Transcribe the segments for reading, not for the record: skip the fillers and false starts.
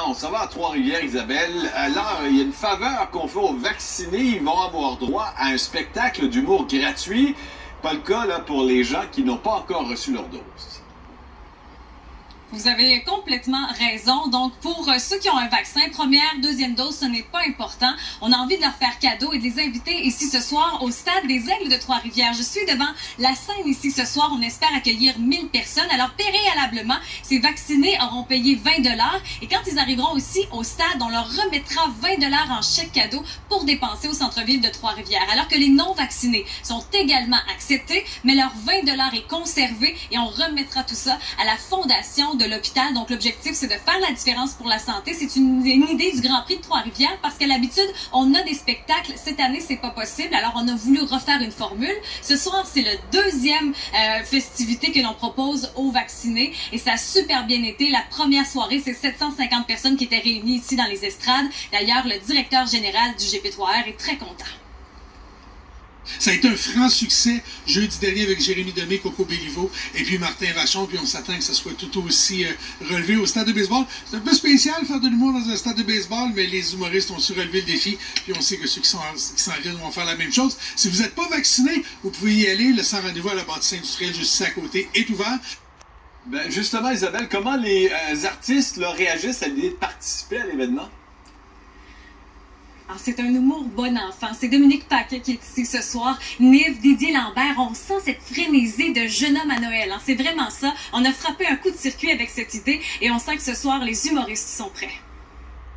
on s'en va à Trois-Rivières, Isabelle. Là, il y a une faveur qu'on fait aux vaccinés. Ils vont avoir droit à un spectacle d'humour gratuit. Pas le cas là, pour les gens qui n'ont pas encore reçu leur dose. Vous avez complètement raison. Donc, pour ceux qui ont un vaccin, première, deuxième dose, ce n'est pas important. On a envie de leur faire cadeau et de les inviter ici ce soir au Stade des Aigles de Trois-Rivières. Je suis devant la scène ici ce soir. On espère accueillir 1000 personnes. Alors, préalablement, ces vaccinés auront payé 20 $. Et quand ils arriveront aussi au stade, on leur remettra 20 $ en chèque cadeau pour dépenser au centre-ville de Trois-Rivières. Alors que les non-vaccinés sont également acceptés, mais leur 20 $ est conservé et on remettra tout ça à la fondation de l'hôpital. Donc, l'objectif, c'est de faire la différence pour la santé. C'est une idée du Grand Prix de Trois-Rivières parce qu'à l'habitude, on a des spectacles. Cette année, c'est pas possible. Alors, on a voulu refaire une formule. Ce soir, c'est le deuxième festivité que l'on propose aux vaccinés et ça a super bien été. La première soirée, c'est 750 personnes qui étaient réunies ici dans les estrades. D'ailleurs, le directeur général du GP3R est très content. Ça a été un franc succès jeudi dernier avec Jérémy Demé, Coco Béliveau et puis Martin Vachon. Puis on s'attend que ça soit tout aussi relevé au stade de baseball. C'est un peu spécial faire de l'humour dans un stade de baseball, mais les humoristes ont su relever le défi. Puis on sait que ceux qui s'en viennent vont faire la même chose. Si vous n'êtes pas vacciné, vous pouvez y aller. Le centre rendez-vous à la bâtisse industrielle juste ici à côté est ouvert. Ben, justement, Isabelle, comment les artistes là, réagissent à l'idée de participer à l'événement? Alors, c'est un humour bon enfant. C'est Dominique Paquet qui est ici ce soir. Nive, Didier Lambert, on sent cette frénésie de jeune homme à Noël. Hein. C'est vraiment ça. On a frappé un coup de circuit avec cette idée et on sent que ce soir, les humoristes sont prêts.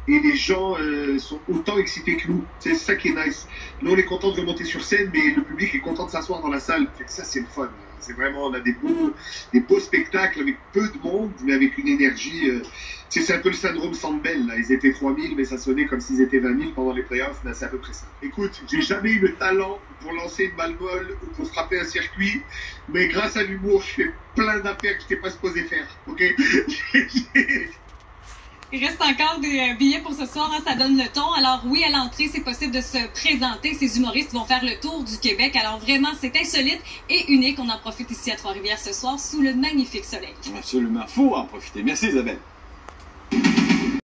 Et les gens sont autant excités que nous. C'est ça qui est nice. Nous, on est content de remonter sur scène, mais le public est content de s'asseoir dans la salle. Fait que ça, c'est le fun. C'est vraiment, on a des beaux spectacles avec peu de monde, mais avec une énergie. C'est un peu le syndrome Sandbell. Là. Ils étaient 3000, mais ça sonnait comme s'ils étaient 20 000 pendant les playoffs. C'est à peu près ça. Écoute, j'ai jamais eu le talent pour lancer une balle molle ou pour frapper un circuit, mais grâce à l'humour, je fais plein d'affaires que je n'étais pas supposé faire. Ok. Il reste encore des billets pour ce soir, hein, ça donne le ton. Alors oui, à l'entrée, c'est possible de se présenter. Ces humoristes vont faire le tour du Québec. Alors vraiment, c'est insolite et unique. On en profite ici à Trois-Rivières ce soir sous le magnifique soleil. Absolument, faut en profiter. Merci Isabelle.